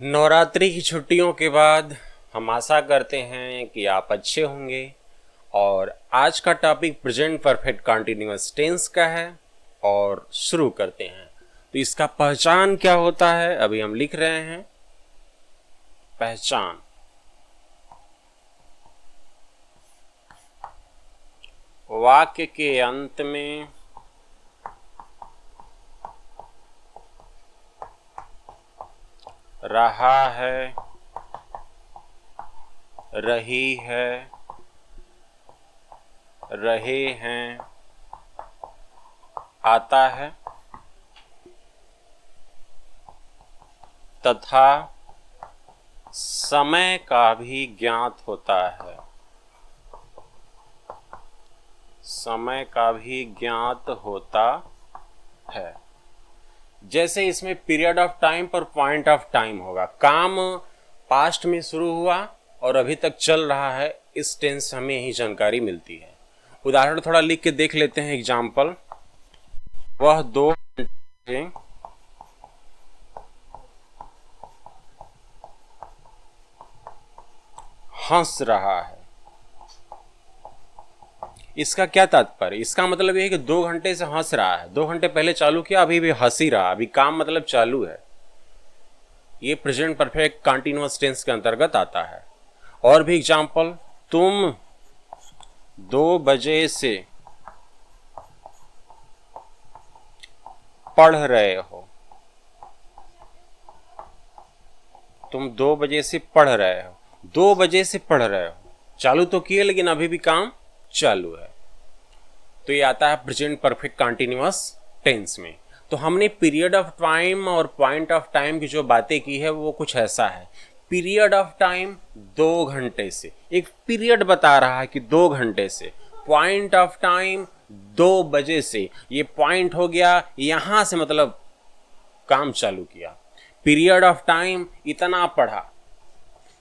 नवरात्रि की छुट्टियों के बाद हम आशा करते हैं कि आप अच्छे होंगे। और आज का topic present perfect continuous tense का है और शुरू करते हैं। तो इसका पहचान क्या होता है अभी हम लिख रहे हैं। पहचान, वाक्य के अंत में रहा है, रही है, रहे हैं आता है तथा समय का भी ज्ञात होता है। समय का भी ज्ञात होता है। जैसे इसमें पीरियड ऑफ टाइम पर पॉइंट ऑफ टाइम होगा। काम पास्ट में शुरू हुआ और अभी तक चल रहा है, इस टेंस से हमें यही जानकारी मिलती है। उदाहरण थोड़ा लिख के देख लेते हैं। एग्जाम्पल, वह 2 घंटे हंस रहा है। इसका क्या तात्पर्य? इसका मतलब यह है कि 2 घंटे से हंस रहा है। 2 घंटे पहले चालू किया, अभी भी हंस ही रहा, अभी काम मतलब चालू है। ये प्रेजेंट परफेक्ट कंटिन्यूअस टेंस के अंतर्गत आता है। और भी एग्जाम्पल, तुम 2 बजे से पढ़ रहे हो। तुम 2 बजे से पढ़ रहे हो। 2 बजे से पढ़ रहे हो, चालू तो किए लेकिन अभी भी काम चालू है। तो ये आता है प्रेजेंट परफेक्ट कंटिन्यूअस टेंस में। तो हमने पीरियड ऑफ टाइम और पॉइंट ऑफ टाइम की जो बातें की है वो कुछ ऐसा है। पीरियड ऑफ टाइम 2 घंटे से, एक पीरियड बता रहा है कि 2 घंटे से। पॉइंट ऑफ टाइम 2 बजे से, ये पॉइंट हो गया, यहां से मतलब काम चालू किया। पीरियड ऑफ टाइम इतना पढ़ा,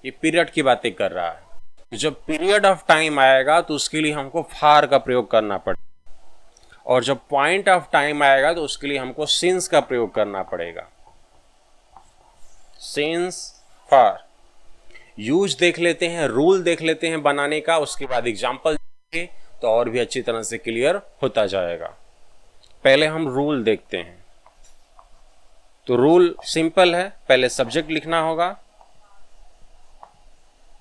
ये पीरियड की बातें कर रहा है। जब पीरियड ऑफ टाइम आएगा तो उसके लिए हमको फार का प्रयोग करना पड़ेगा, और जब पॉइंट ऑफ टाइम आएगा तो उसके लिए हमको सिंस का प्रयोग करना पड़ेगा। सिंस, फार। यूज देख लेते हैं, रूल देख लेते हैं बनाने का, उसके बाद एग्जाम्पल देखेंगे तो और भी अच्छी तरह से क्लियर होता जाएगा। पहले हम रूल देखते हैं। तो रूल सिंपल है, पहले सब्जेक्ट लिखना होगा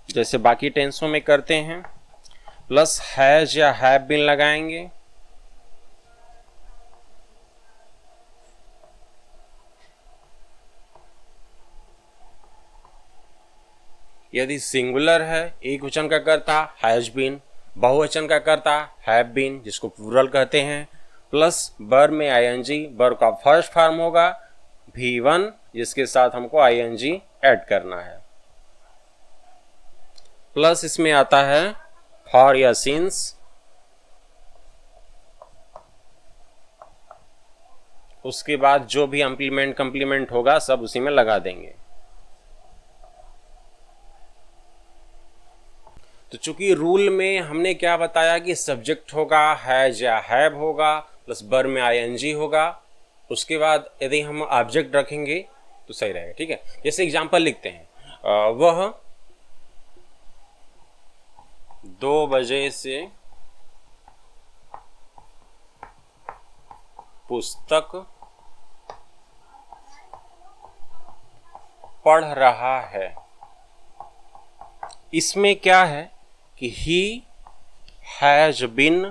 जैसे बाकी टेंसों में करते हैं, प्लस हैज या हैव बीन लगाएंगे। यदि सिंगुलर है, एक वचन का कर्ता हैज बीन, बहुवचन का कर्ता हैव बीन जिसको प्लूरल कहते हैं, प्लस वर में आईएनजी, वर का फर्स्ट फॉर्म होगा V1 जिसके साथ हमको आईएनजी ऐड करना है, प्लस इसमें आता है फॉर या सिंस, उसके बाद जो भी इंप्लीमेंट कंप्लीमेंट होगा सब उसी में लगा देंगे। तो चूंकि रूल में हमने क्या बताया कि सब्जेक्ट होगा हैज या हैव होगा, प्लस वर में आईएनजी होगा, उसके बाद यदि हम ऑब्जेक्ट रखेंगे तो सही रहेगा। ठीक है, जैसे एग्जांपल लिखते हैं, वह 2 बजे से पुस्तक पढ़ रहा है। इसमें क्या है कि he has been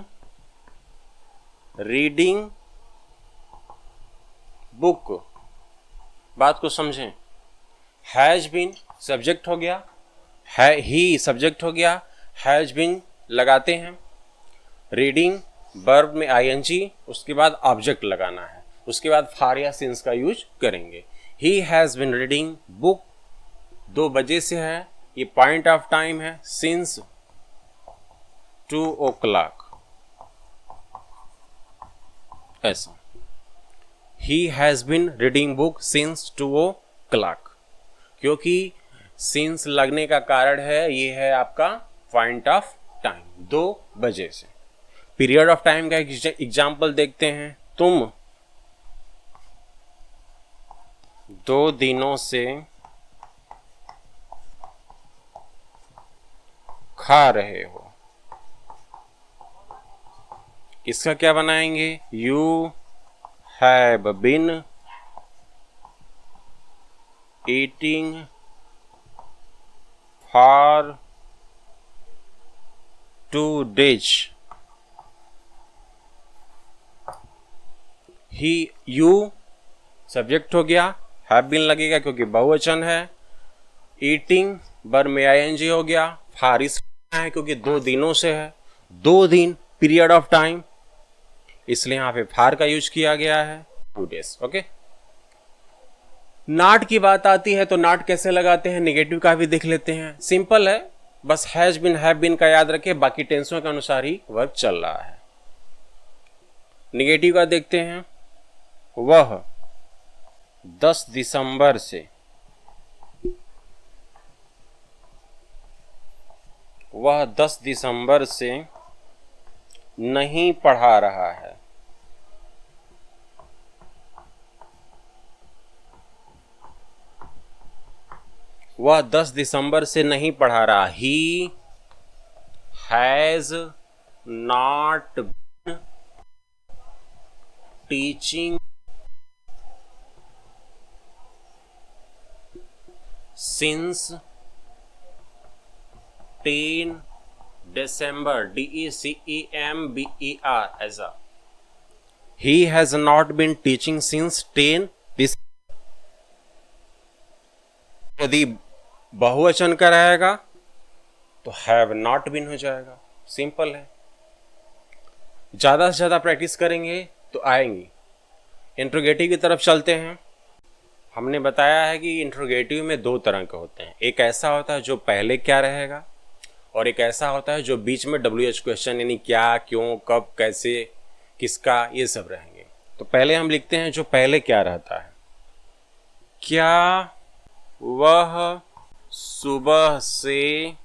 reading book. बात को समझें, हैज बिन सब्जेक्ट हो गया, है ही सब्जेक्ट हो गया, हैज बिन लगाते हैं, रीडिंग वर्ब में आईएनजी, उसके बाद ऑब्जेक्ट लगाना है, उसके बाद फॉर या सिंस का यूज करेंगे। He has been reading book, 2 बजे से है, ये पॉइंट ऑफ टाइम है, सिंस 2 o'clock, ऐसा। He has been reading book since 2 o'clock, क्योंकि सिंस लगने का कारण है, ये है आपका पॉइंट ऑफ टाइम, 2 बजे से। पीरियड ऑफ टाइम का एग्जाम्पल देखते हैं, तुम 2 दिनों से खा रहे हो। इसका क्या बनाएंगे? You have been eating for 2 days। He, you subject हो गया, हैव बीन लगेगा क्योंकि बहुवचन है। ईटिंग बर में आईएनजी हो गया। फारिश है क्योंकि 2 दिनों से है, 2 दिन, पीरियड ऑफ टाइम, इसलिए यहां पे फार का यूज किया गया है। 2 days। ओके। नॉट की बात आती है तो नॉट कैसे लगाते हैं, नेगेटिव का भी देख लेते हैं। सिंपल है, बस हैज बिन हैव बिन का याद रखे, बाकी टेंसों के अनुसार ही वर्क चल रहा है। नेगेटिव का देखते हैं। वह 10 दिसंबर से, वह 10 दिसंबर से नहीं पढ़ा रहा है। वह 10 दिसंबर से नहीं पढ़ा रहा। He has not been teaching since 10 December, DECEMBER, ऐसा। He has not been teaching since 10 December। यदि बहुवचन का रहेगा तो हैव नॉट बीन हो जाएगा। सिंपल है, ज्यादा से ज्यादा प्रैक्टिस करेंगे तो आएंगी। इंट्रोगेटिव की तरफ चलते हैं। हमने बताया है कि इंट्रोगेटिव में 2 तरह के होते हैं। एक ऐसा होता है जो पहले क्या रहेगा, और एक ऐसा होता है जो बीच में WH क्वेश्चन, यानी क्या, क्यों, कब, कैसे, किसका, ये सब रहेंगे। तो पहले हम लिखते हैं जो पहले क्या रहता है। क्या वह सुबह से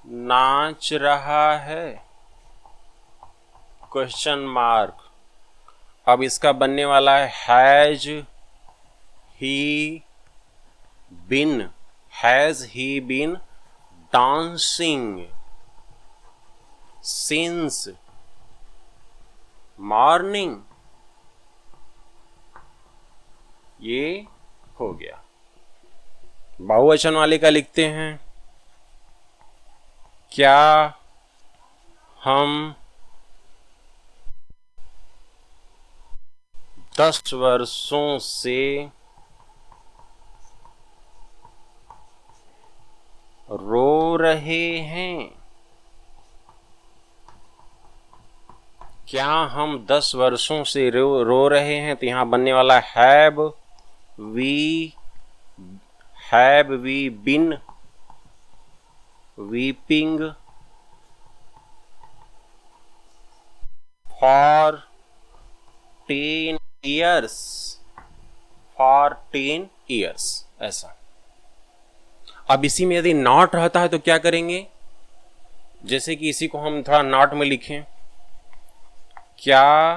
नाच रहा है? Question mark. अब इसका बनने वाला है has he been, has he been dancing since morning. ये हो गया। बहुवचन वाले का लिखते हैं। क्या हम 10 वर्षों से रो रहे हैं? क्या हम 10 वर्षों से रो रहे हैं? तो यहां बनने वाला have we been weeping for 10 years, for 10 years, ऐसा। अब इसी में यदि नॉट रहता है तो क्या करेंगे? जैसे कि इसी को हम थोड़ा नॉट में लिखें। क्या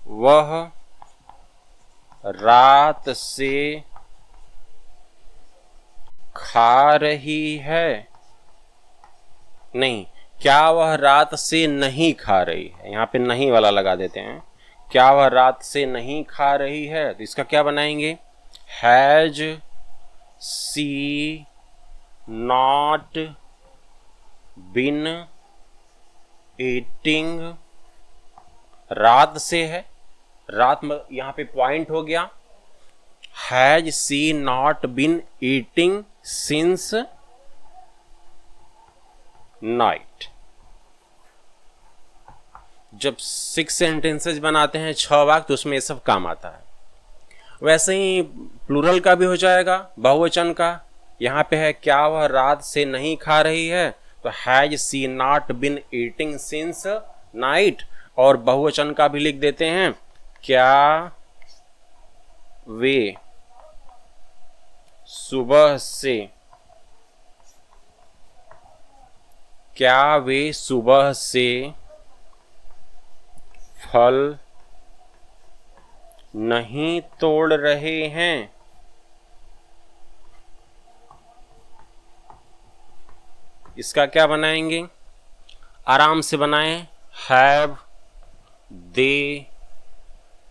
वह रात से खा रही है? नहीं, क्या वह रात से नहीं खा रही है? यहां पे नहीं वाला लगा देते हैं। क्या वह रात से नहीं खा रही है? तो इसका क्या बनाएंगे? Has she not been eating, रात से है, रात में यहां पे पॉइंट हो गया। Has she not been eating since night. जब 6 सेंटेंसेस बनाते हैं, 6 वाक्य, तो उसमें ये सब काम आता है। वैसे ही प्लूरल का भी हो जाएगा, बहुवचन का। यहां पे है क्या वह रात से नहीं खा रही है, तो has she not been eating since night. और बहुवचन का भी लिख देते हैं, क्या वे सुबह से, क्या वे सुबह से फल नहीं तोड़ रहे हैं? इसका क्या बनाएंगे, आराम से बनाएं, हैव दे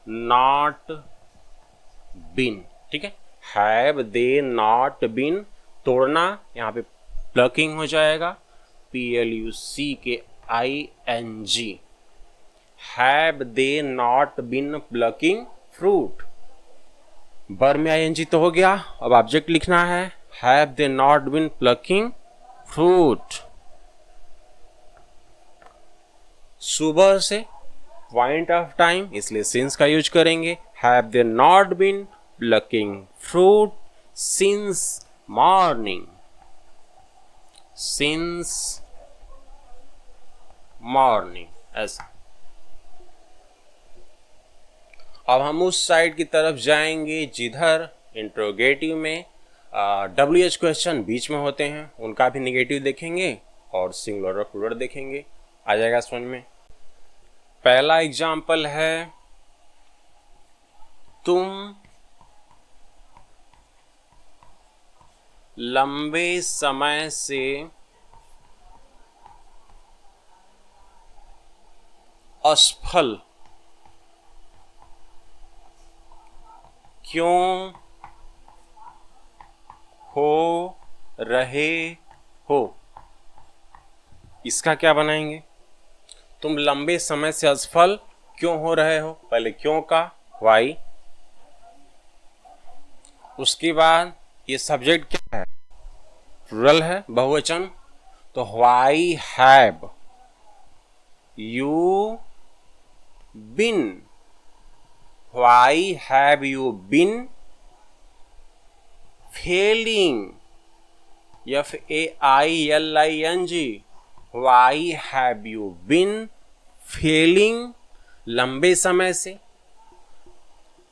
नॉट बीन, ठीक है, हैव दे नॉट बीन, तोड़ना यहाँ पे प्लकिंग हो जाएगा, PLUCKING, have they not been plucking fruit, बर में ING तो हो गया, अब ऑब्जेक्ट लिखना है, have they not been plucking fruit. सुबह से पॉइंट ऑफ टाइम, इसलिए सिंस का यूज करेंगे, have they not been plucking fruit since morning, since morning, ऐसा। अब हम उस साइड की तरफ जाएंगे जिधर इंट्रोगेटिव में WH क्वेश्चन बीच में होते हैं, उनका भी निगेटिव देखेंगे और सिंगुलर और प्लूरल देखेंगे, आ जाएगा समझ में। पहला एग्जाम्पल है, तुम लंबे समय से असफल क्यों हो रहे हो, इसका क्या बनाएंगे, तुम लंबे समय से असफल क्यों हो रहे हो, पहले क्यों का वाई, उसके बाद ये सब्जेक्ट क्या है, प्लूरल है, बहुवचन, तो why have you been, why have you been failing, FAILING, why have you been failing, लंबे समय से,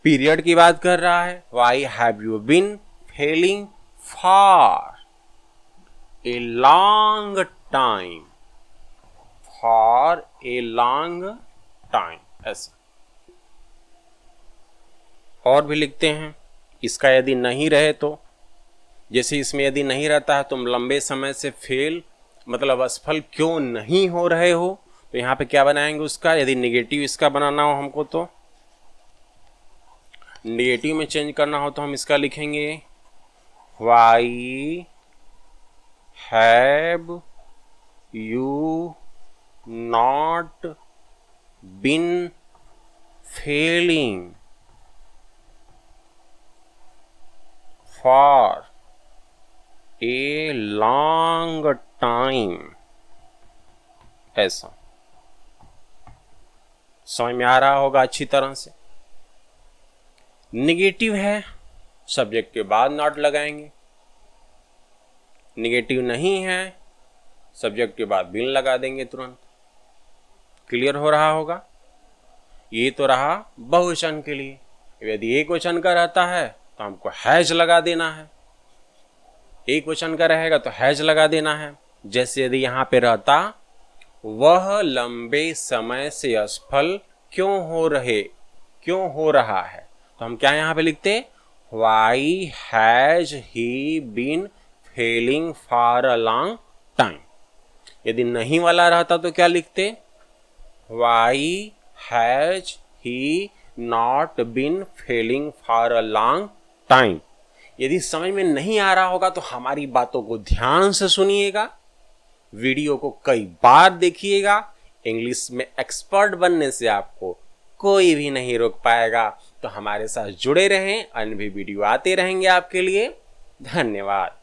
पीरियड की बात कर रहा है, why have you been failing for a long time, for a long time, ऐसा। और भी लिखते हैं, इसका यदि नहीं रहे तो, जैसे इसमें यदि नहीं रहता है, तुम लंबे समय से फेल मतलब असफल क्यों नहीं हो रहे हो, तो यहाँ पे क्या बनाएंगे उसका, यदि निगेटिव इसका बनाना हो हमको तो निगेटिव में चेंज करना हो तो हम इसका लिखेंगे, why have you not been failing for a long time, ऐसा। समझ में आ रहा होगा अच्छी तरह से। निगेटिव है, सब्जेक्ट के बाद नॉट लगाएंगे, निगेटिव नहीं है, सब्जेक्ट के बाद बीन लगा देंगे तुरंत। क्लियर हो रहा होगा। ये तो रहा बहुवचन के लिए। यदि एक वचन का रहता है तो हमको हैज लगा देना है, एक वचन का रहेगा तो हैज लगा देना है। जैसे यदि यहाँ पे रहता वह लंबे समय से असफल क्यों हो रहा है, तो हम क्या यहाँ पे लिखते, why has he been failing for a long time. यदि नहीं वाला रहता तो क्या लिखते, why has he not been failing for a long time. यदि समझ में नहीं आ रहा होगा तो हमारी बातों को ध्यान से सुनिएगा, वीडियो को कई बार देखिएगा। इंग्लिश में एक्सपर्ट बनने से आपको कोई भी नहीं रोक पाएगा। तो हमारे साथ जुड़े रहें, अन्य भी वीडियो आते रहेंगे आपके लिए। धन्यवाद।